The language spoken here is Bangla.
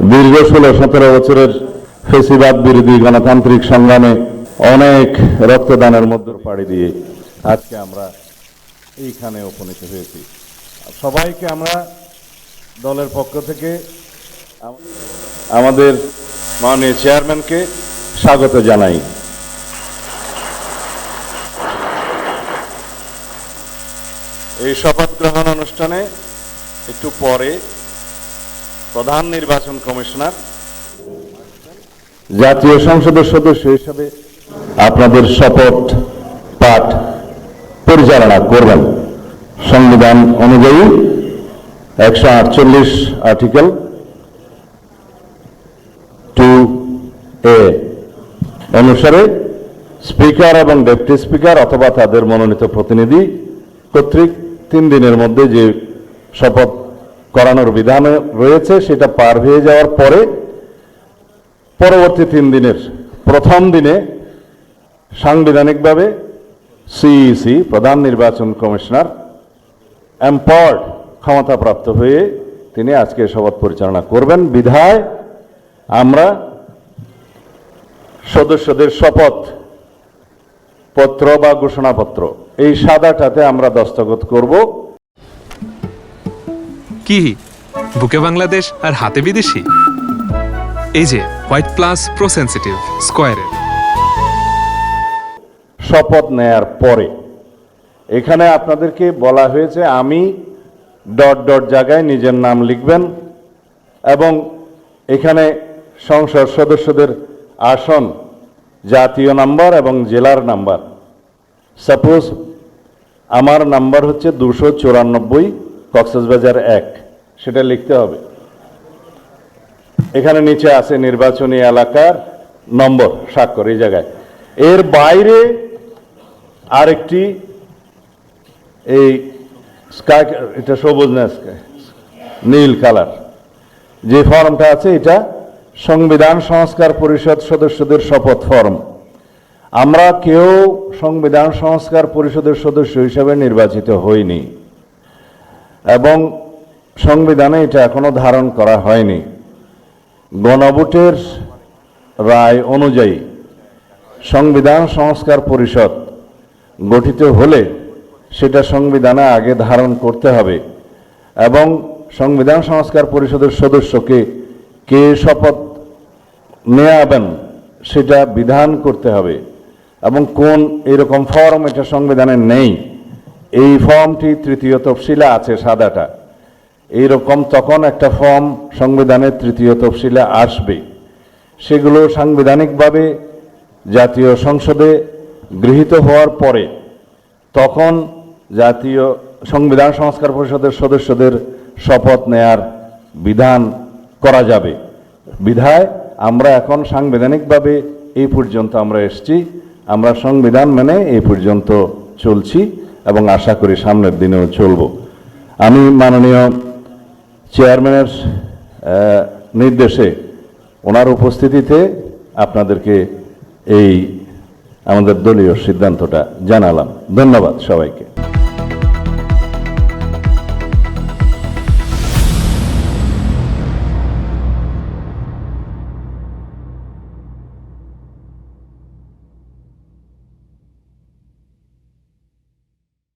দীর্ঘ 16-17 বছরের ফেসিবাদ বিরোধী গণতান্ত্রিক সংগ্রামে অনেক রক্তদানের মধ্যে পাড়ি দিয়ে আজকে আমরা এইখানে উপনীত হয়েছি। সবাইকে আমরা দলের পক্ষ থেকে আমাদের মাননীয় চেয়ারম্যানকে স্বাগত জানাই। এই শপথ গ্রহণ অনুষ্ঠানে একটু পরে প্রধান নির্বাচন কমিশনার জাতীয় সংসদের সদস্য হিসেবে আপনাদের শপথ পাঠ পরিচালনা করবেন। সংবিধান অনুযায়ী 148 আর্টিকেল 2A অনুসারে স্পিকার এবং ডেপুটি স্পিকার অথবা তাদের মনোনীত প্রতিনিধি কর্তৃক 3 দিনের মধ্যে যে শপথ করানোর বিধান রয়েছে সেটা পার হয়ে যাওয়ার পরে পরবর্তী 3 দিনের প্রথম দিনে সাংবিধানিকভাবে সিইসি প্রধান নির্বাচন কমিশনার এম্পাওয়ার্ড ক্ষমতাপ্রাপ্ত হয়ে তিনি আজকে শপথ পরিচালনা করবেন। বিধায় আমরা সদস্যদের শপথ পত্র বা ঘোষণাপত্র এই সাদাটাতে আমরা দস্তখত করব। কি বুকে বাংলাদেশ আর হাতে বিদেশি? এই যে হোয়াইট প্লাস প্রো সেনসিটিভ স্কয়ারের শপথ নেয়ার পরে এখানে আপনাদেরকে বলা হয়েছে আমি ... জায়গায় নিজের নাম লিখবেন এবং এখানে সংসদ সদস্যদের আসন, জাতীয় নাম্বার এবং জেলার নাম্বার। সাপোজ আমার নাম্বার হচ্ছে 294 কক্সবাজার 1, সেটা লিখতে হবে। এখানে নিচে আছে নির্বাচনী এলাকার নম্বর, স্বাক্ষর এই জায়গায়। এর বাইরে আরেকটি এই স্কাই, এটা সবুজ না নীল কালার যে ফর্মটা আছে, এটা সংবিধান সংস্কার পরিষদ সদস্যদের শপথ ফর্ম। আমরা কেউ সংবিধান সংস্কার পরিষদের সদস্য হিসেবে নির্বাচিত হইনি এবং সংবিধানে এটা এখনো ধারণ করা হয়নি। গণভোটের রায় অনুযায়ী সংবিধান সংস্কার পরিষদ গঠিত হলে সেটা সংবিধানে আগে ধারণ করতে হবে এবং সংবিধান সংস্কার পরিষদের সদস্যকে কে শপথ নেওয়াবেন সেটা বিধান করতে হবে এবং কোন এরকম ফর্ম এটা সংবিধানে নেই। এই ফর্মটি 3য় তফসিলে আছে, সাদাটা এইরকম। তখন একটা ফর্ম সংবিধানের 3য় তফসিলে আসবে, সেগুলো সাংবিধানিকভাবে জাতীয় সংসদে গৃহীত হওয়ার পরে তখন জাতীয় সংবিধান সংস্কার পরিষদের সদস্যদের শপথ নেয়ার বিধান করা যাবে। বিধায় আমরা এখন সাংবিধানিকভাবে এই পর্যন্ত আমরা এসেছি, আমরা সংবিধান মেনে এই পর্যন্ত চলছি এবং আশা করি সামনের দিনেও চলব। আমি মাননীয় চেয়ারম্যানের নির্দেশে ওনার উপস্থিতিতে আপনাদেরকে এই আমাদের দলীয় সিদ্ধান্তটা জানালাম। ধন্যবাদ সবাইকে।